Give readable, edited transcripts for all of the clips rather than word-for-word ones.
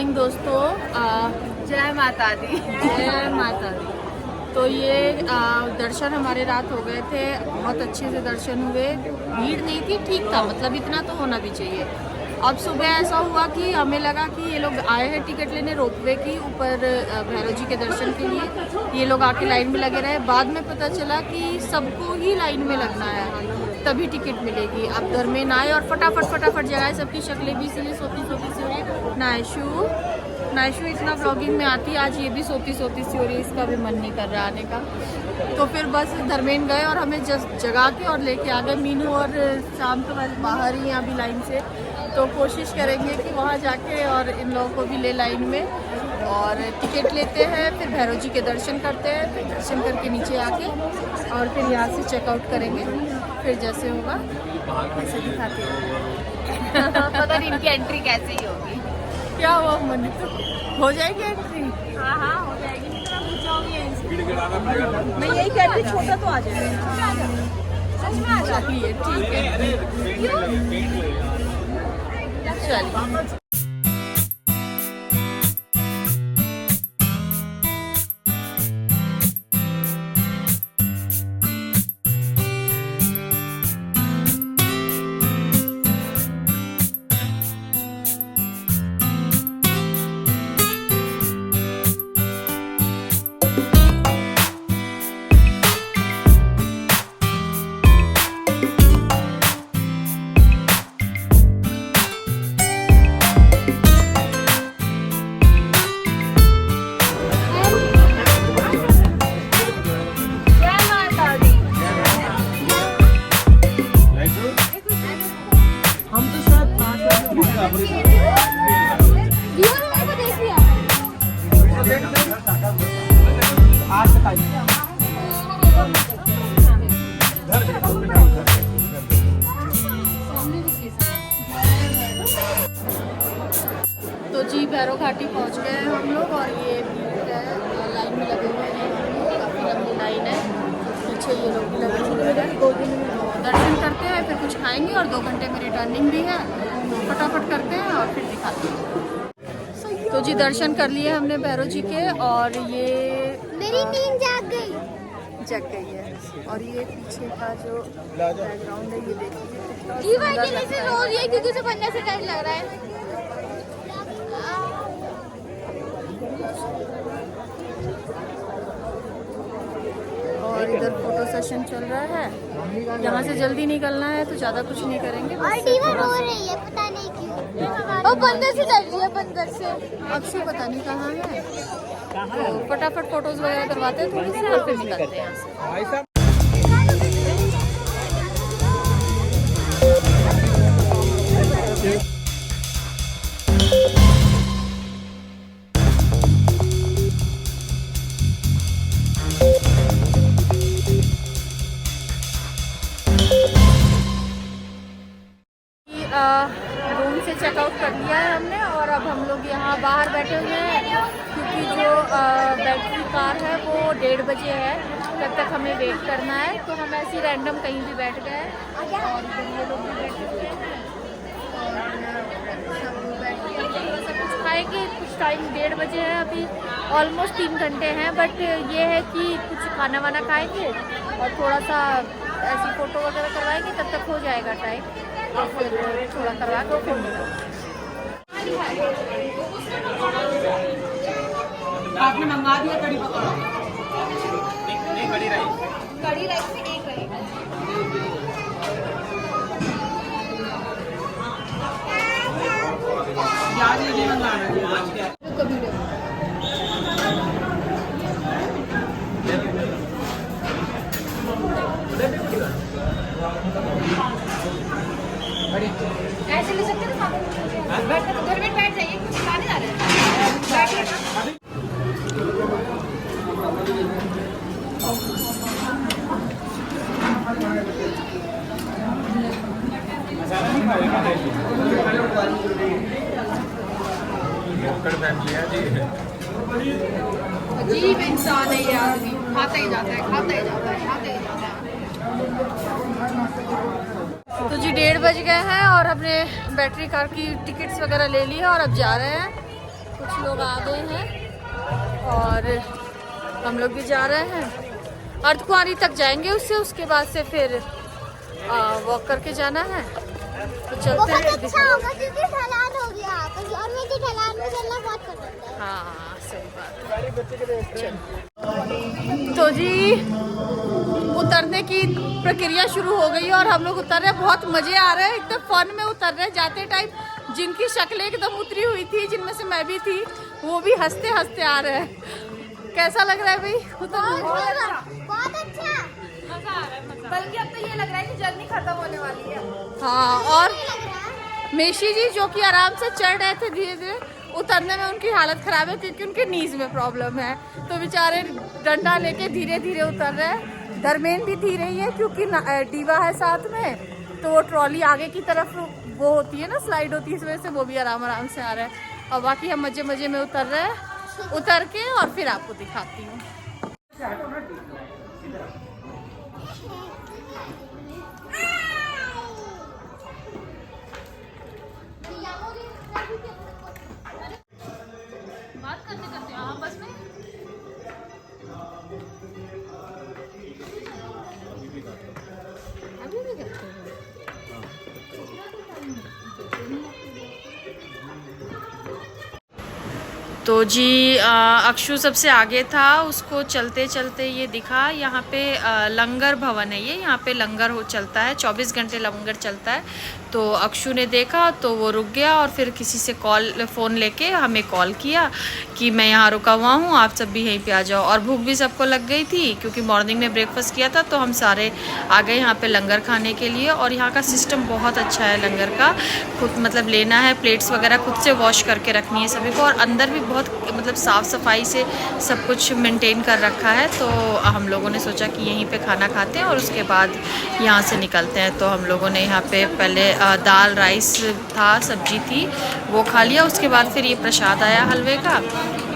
Morning दोस्तों। जय माता दी। जय माता दी। तो ये दर्शन हमारे रात हो गए थे, बहुत अच्छे से दर्शन हुए, भीड़ नहीं थी, ठीक था, मतलब इतना तो होना भी चाहिए। अब सुबह ऐसा हुआ कि हमें लगा कि ये लोग आए हैं टिकट लेने रोपवे की ऊपर भैरव जी के दर्शन के लिए, ये लोग आके लाइन में लगे रहे। बाद में पता चला कि सबको ही लाइन में लगना है तभी टिकट मिलेगी। अब दरमियान आए और फटाफट जगह सबकी शक्लें भी इसलिए सोती सी हो रही है। नायशु इतना व्लॉगिंग में आती है, आज ये भी सोती सी हो रही है, इसका भी मन नहीं कर रहा आने का। तो फिर बस दरमियान गए और हमें जगा के और लेके आ गए। मीनू और शाम तो बस बाहर ही अभी लाइन से, तो कोशिश करेंगे कि वहाँ जाके और इन लोगों को भी ले लाइन में और टिकट लेते हैं, फिर भैरव जी के दर्शन करते हैं, फिर दर्शन करके नीचे आके और फिर यहाँ से चेकआउट करेंगे। फिर जैसे होगा वैसे दिखाते हैं। पता नहीं इनकी एंट्री कैसे ही होगी। क्या हुआ मन, हो जाएगी एंट्री? हाँ हो जाएगी। मैं यही कह रही, छोटा तो आ जाएगा। चलिए ठीक है, चलिए। तो जी भैरव घाटी पहुंच गए हैं हम लोग और ये लाइन में लगे हुए हैं, काफ़ी लंबी लाइन है। पीछे ये लोग भी लगे हुए हैं। 2 दिन में दर्शन करते हैं, फिर कुछ खाएंगे और 2 घंटे में रिटर्निंग भी है, तो फटाफट करते हैं और फिर दिखाते हैं। तो जी दर्शन कर लिए हमने भैरव जी के और ये मेरी नींद जग गई है। और ये पीछे का जो बैकग्राउंड है ये देखिए, रोज ये क्योंकि उसे बनने से डर लग रहा है। और इधर फोटो सेशन चल रहा है। यहाँ से जल्दी निकलना है तो ज़्यादा कुछ नहीं करेंगे। और दीवार रो रही है, पता नहीं क्यों। और बंदर से डर रही है, बंदर से। अब से पता नहीं कहाँ है, तो फटाफट फोटोज वगैरह करवाते हैं थोड़ी सी और फिर निकलते हैं यहाँ से। रूम से चेकआउट कर लिया है हमने और अब हम लोग यहाँ बाहर बैठे हुए हैं क्योंकि जो बैटरी कार है वो 1:30 बजे है, तब तक हमें वेट करना है। तो हम ऐसे रैंडम कहीं भी बैठ गए और ये लोग भी बैठे हुए हैं और सब बैठ के थोड़ा सा कुछ खाएंगे। कुछ टाइम 1:30 बजे है, अभी ऑलमोस्ट 3 घंटे हैं, बट ये है कि कुछ खाना वाना खाएंगे और थोड़ा सा ऐसी फ़ोटो वगैरह करवाएंगे, तब तक हो जाएगा टाइम। तो फिर थोड़ा करवा दो फिर आपने मंगा दिया कड़ी पकौड़ा? नहीं, कड़ी राइस में एक रहेगा। प्याज नहीं मंगाना कभी ऐसे ले सकते हैं। बैठ घर में बैठ जाइए, कुछ खाने जा रहे हैं। अजीब इंसान है ये आदमी, खाता ही जाता है, खाता ही जाता है, खाता ही जाता है। तो जी 1:30 बज गए हैं और हमने बैटरी कार की टिकट्स वगैरह ले ली है और अब जा रहे हैं। कुछ लोग आ गए हैं और हम लोग भी जा रहे हैं। अर्धकुंवारी तक जाएंगे उसके बाद से फिर वॉक करके जाना है। तो चलते हैं। अच्छा होगा क्योंकि ढलान हो गया और मुझे ढलान में चलना बहुत पसंद है। हाँ सही बात है। तो जी उतरने की प्रक्रिया शुरू हो गई और हम लोग उतर रहे हैं। बहुत मजे आ रहे हैं, एकदम फन में उतर रहे हैं। जाते टाइम जिनकी शक्लें एकदम उतरी हुई थी, जिनमें से मैं भी थी, वो भी हंसते हंसते आ रहे हैं। कैसा लग रहा है भाई उतरने? बहुत अच्छा मजा आ रहा है, मजा। बल्कि अब तो ये लग रहा है कि जर्नी खत्म होने वाली है। हाँ, और लग रहा है। मेशी जी जो कि आराम से चढ़ रहे थे धीरे धीरे, उतरने में उनकी हालत खराब है क्योंकि उनके नीज में प्रॉब्लम है। तो बेचारे डंडा लेके धीरे धीरे उतर रहे हैं। धर्मेन भी धीरे ही है क्योंकि डीवा है साथ में, तो वो ट्रॉली आगे की तरफ वो होती है ना, स्लाइड होती है, इस वजह से वो भी आराम आराम से आ रहा है। और बाकी हम मजे मजे में उतर रहे हैं। उतर के और फिर आपको दिखाती हूँ। बात करते करते हाँ बस में अभी भी करते हैं। तो जी अक्षु सबसे आगे था, उसको चलते चलते ये दिखा यहाँ पे लंगर भवन है। ये यहाँ पे लंगर चलता है, 24 घंटे लंगर चलता है। तो अक्षु ने देखा तो वो रुक गया और फिर किसी से फ़ोन लेके हमें कॉल किया कि मैं यहाँ रुका हुआ हूँ, आप सब भी यहीं पे आ जाओ। और भूख भी सबको लग गई थी क्योंकि मॉर्निंग में ब्रेकफास्ट किया था, तो हम सारे आ गए यहाँ पे लंगर खाने के लिए। और यहाँ का सिस्टम बहुत अच्छा है लंगर का। खुद मतलब लेना है, प्लेट्स वगैरह खुद से वॉश करके रखनी है सभी को, और अंदर भी बहुत मतलब साफ़ सफाई से सब कुछ मेंटेन कर रखा है। तो हम लोगों ने सोचा कि यहीं पे खाना खाते हैं और उसके बाद यहाँ से निकलते हैं। तो हम लोगों ने यहाँ पे पहले दाल राइस था, सब्जी थी, वो खा लिया। उसके बाद फिर ये प्रसाद आया हलवे का,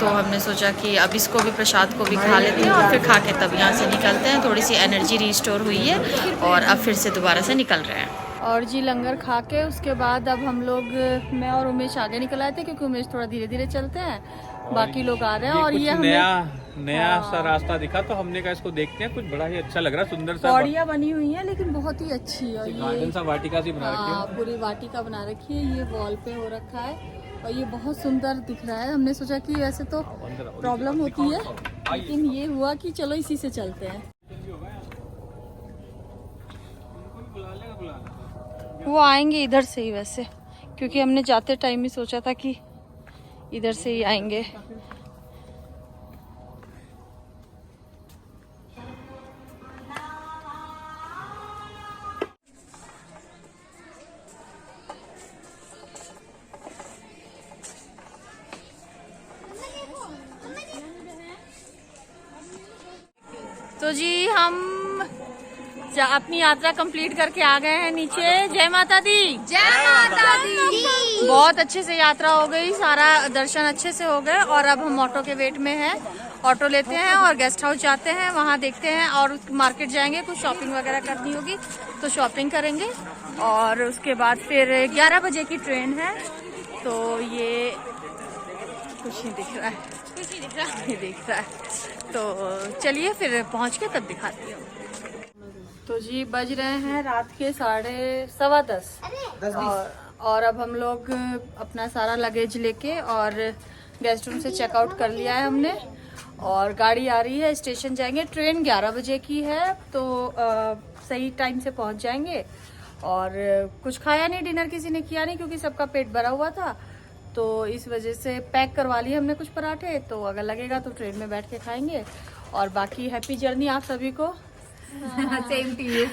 तो हमने सोचा कि अब इसको भी, प्रसाद को भी खा लेते हैं और फिर खा के तब यहाँ से निकलते हैं। थोड़ी सी एनर्जी रिस्टोर हुई है और अब फिर से दोबारा से निकल रहे हैं। और जी लंगर खा के उसके बाद अब हम लोग, मैं और उमेश आगे निकल आए थे क्योंकि उमेश थोड़ा धीरे धीरे चलते हैं, बाकी लोग आ रहे हैं। और ये नया सा रास्ता दिखा तो हमने कहा इसको देखते हैं, कुछ बड़ा ही अच्छा लग रहा है, सुंदर सा पौड़ियाँ बनी हुई हैं लेकिन बहुत ही अच्छी है। गार्डन सा वाटिका सी बना रखी है, पूरी वाटिका बना रखी है। ये वॉल पे हो रखा है और ये बहुत सुंदर दिख रहा है। हमने सोचा कि ऐसे तो प्रॉब्लम होती है, लेकिन ये हुआ कि चलो इसी से चलते हैं। वो आएंगे इधर से ही वैसे, क्योंकि हमने जाते टाइम ही सोचा था कि इधर से ही आएंगे। तो जी हम अपनी यात्रा कंप्लीट करके आ गए हैं नीचे। जय माता दी। जय माता दी। बहुत अच्छे से यात्रा हो गई, सारा दर्शन अच्छे से हो गए। और अब हम ऑटो के वेट में हैं, ऑटो लेते हैं और गेस्ट हाउस जाते हैं, वहाँ देखते हैं और मार्केट जाएंगे, कुछ शॉपिंग वगैरह करनी होगी तो शॉपिंग करेंगे। और उसके बाद फिर 11 बजे की ट्रेन है। तो ये कुछ नहीं दिख रहा है, कुछ नहीं दिख रहा, नहीं दिख रहा है। तो चलिए फिर पहुँच के तब दिखाती हूँ। तो जी बज रहे हैं रात के 10:15 और अब हम लोग अपना सारा लगेज लेके और गेस्ट रूम से चेकआउट कर लिया है हमने, और गाड़ी आ रही है, स्टेशन जाएंगे। ट्रेन 11 बजे की है तो सही टाइम से पहुंच जाएंगे। और कुछ खाया नहीं, डिनर किसी ने किया नहीं क्योंकि सबका पेट भरा हुआ था, तो इस वजह से पैक करवा लिए हमने कुछ पराठे, तो अगर लगेगा तो ट्रेन में बैठ के खाएंगे। और बाकी हैप्पी जर्नी आप सभी को। Same to you.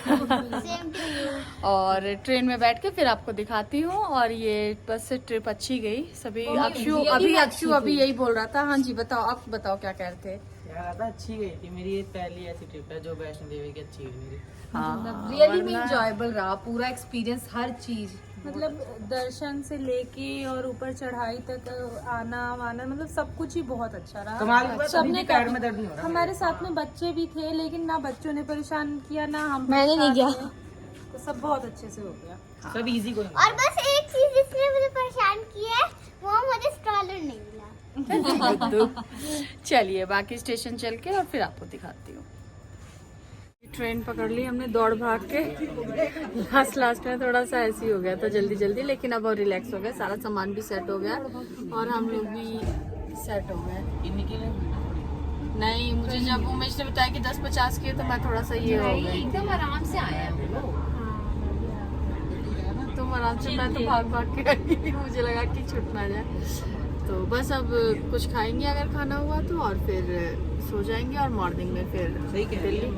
और ट्रेन में बैठ के फिर आपको दिखाती हूँ। और ये बस से ट्रिप अच्छी गई सभी। अक्षु अभी यही बोल रहा था। हाँ जी बताओ, आप बताओ क्या कह रहे थे? यार अच्छी गई थी, मेरी ये पहली ऐसी ट्रिप है जो वैष्णो देवी की अच्छी गई मेरी। रियली में इंजॉयबल रहा पूरा एक्सपीरियंस, हर चीज। मतलब दर्शन से लेके और ऊपर चढ़ाई तक आना वाना, मतलब सब कुछ ही बहुत अच्छा रहा। कमाल की बात, सबने पैर में दर्द नहीं हो रहा। हमारे साथ में बच्चे भी थे लेकिन ना बच्चों ने परेशान किया ना हम, मैंने नहीं किया, तो सब बहुत अच्छे से हो गया। सब इजी को। और बस एक चीज जिसने मुझे परेशान किया है वो मुझे स्ट्रॉलर नहीं मिला। चलिए बाकी स्टेशन चल के और फिर आपको दिखाती हूँ। ट्रेन पकड़ ली हमने दौड़ भाग के, लास्ट में थोड़ा सा ऐसे ही हो गया था जल्दी जल्दी, लेकिन अब और रिलैक्स हो गया, सारा सामान भी सेट हो गया और हम लोग भी सेट हो गए। नहीं मुझे जब उमेश ने बताया कि 10:50 की है तो मैं थोड़ा सा ये हो गई, एकदम आराम से आया है वो। तुम आराम से, मैं तो भाग भाग के आई, मुझे लगा कि छूट ना जाए। तो बस अब कुछ खाएंगे अगर खाना हुआ तो, और फिर सो जाएंगे और मॉर्निंग में फिर दिल्ली।